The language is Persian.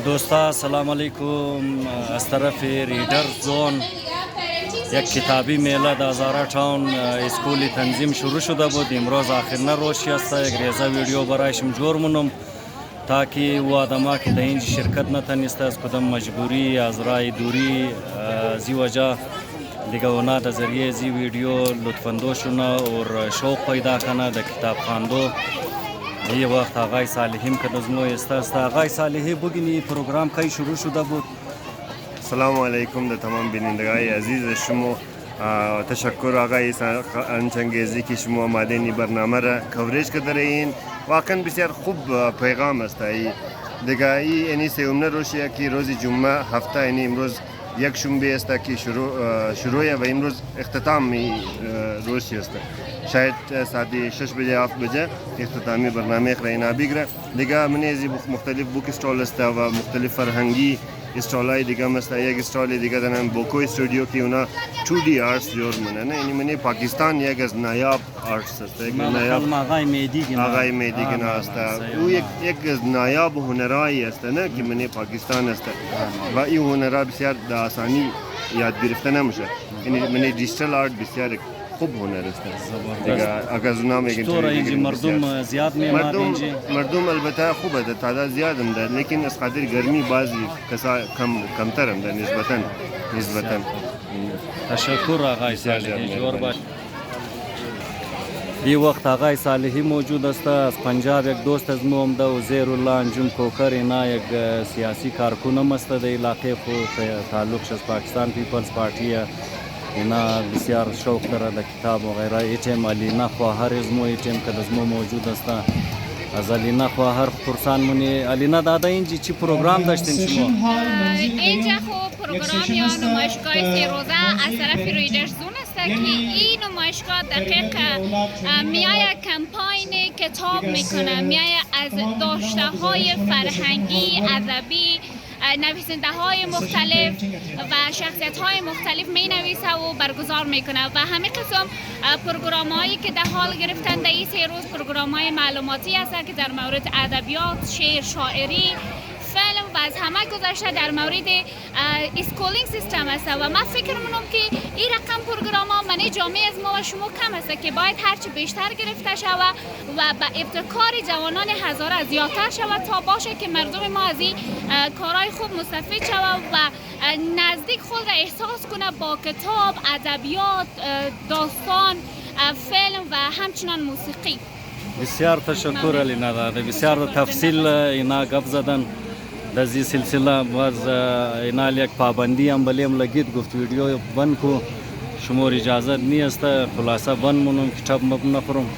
دوستا سلام علیکم. از طرف ریڈر زون یک کتابی میله در هزاره تاون اسکولی تنظیم شروع شده بود. امروز آخرین روزی است. یک ریزه ویدیو برایشم جور مونم تاکه او آدما که در اینجا شرکت نتونسته از کدام مجبوری از راه دوری زی وجه دیگه اونا در ذریعه زی ویدیو لطفاندوشونه اور شوق پیدا کنه در کتاب خواندو. یه وقت آقای صالحیم که نظمو است. آقای صالحی بگینی پروگرام کی شروع شده بود؟ سلام علیکم در تمام بینندگان عزیز شما. تشکر آقای انچنگیزی که شما آمده این برنامه را کوریج کرده این. واقعا بسیار خوب پیغام است. دیگه این سومین روزیه که روز جمعه هفته این امروز یک شنبه است که شروع و امروز اختتام روزی است. شاید ساعت 6 بجه 7 بجه اختتامی برنامه خرینا بگیره. دیگه من از مختلف بوک استال است و مختلف فرهنگی استالای دیگه مثل یک استال دیگه دارن بوکو استودیو که اونا 2D آرتس جور منه. یعنی من پاکستان یک از نایاب آرتس است. یک نایاب آقای میدیگن است. او یک از نایاب هنرایی است نه که من پاکستان است و این هنرها بسیار آسانی یاد گرفته نمیشه. یعنی من دیجیتال آرت بسیار خوب هنر است. دیگه اگر زنا میگن چطور اینجا مردم زیاد میاد اینجا؟ مردم البته خوبه ده تعداد زیاد هم ده لیکن از خاطر گرمی بعضی کسا کمتر هم ده نسبتا. تشکر آقای صالحی جور باش. این وقت آقای صالحی موجود است. از پنجاب یک دوست از مو آمده وزیر الله انجم کوکر. اینا یک سیاسی کارکون هم است در علاقه خود تعلقش از پاکستان پیپلز پارتی. اینا بسیار شوق داره در کتاب و غیره. ایتیم الینا خواهر ازمو ایتیم که ازمو موجود است. از الینا خواهر پرسان منی الینا دادا اینجا چی پروگرام داشتین شما؟ اینجا خوب پروگرام یا نمایشگاه 3 روزه از طرف ریڈر زون است که این نمایشگاه دقیق میایه کمپاین کتاب میکنه، میایه از داشته های فرهنگی، ادبی، نویسنده های مختلف و شخصیت های مختلف می نویسه و برگزار میکنه و همه قسم پروگرام هایی که در حال گرفتن در این 3 روز پروگرام های معلوماتی هست که در مورد ادبیات، شعر، شاعری، فیلم و از همه گذشته در مورد اسکولینگ سیستم است و من فکر میکنم که این رقم پروگرام ها من جامعه از ما و شما کم است که باید هرچی بیشتر گرفته شود و به ابتکار جوانان هزاره زیادتر شود تا باشه که مردم ما از این کارهای خوب مستفید شود و نزدیک خود را احساس کنه با کتاب، ادبیات، داستان، فیلم و همچنان موسیقی. بسیار تشکر الینا دادا. بسیار تفصیل اینا گپ زدن در زی سلسله. باز اینا یک پابندی هم بلیم لگید گفت ویدیو بند کو شما اجازت نیست خلاصه بند مونم کتاب نخورم.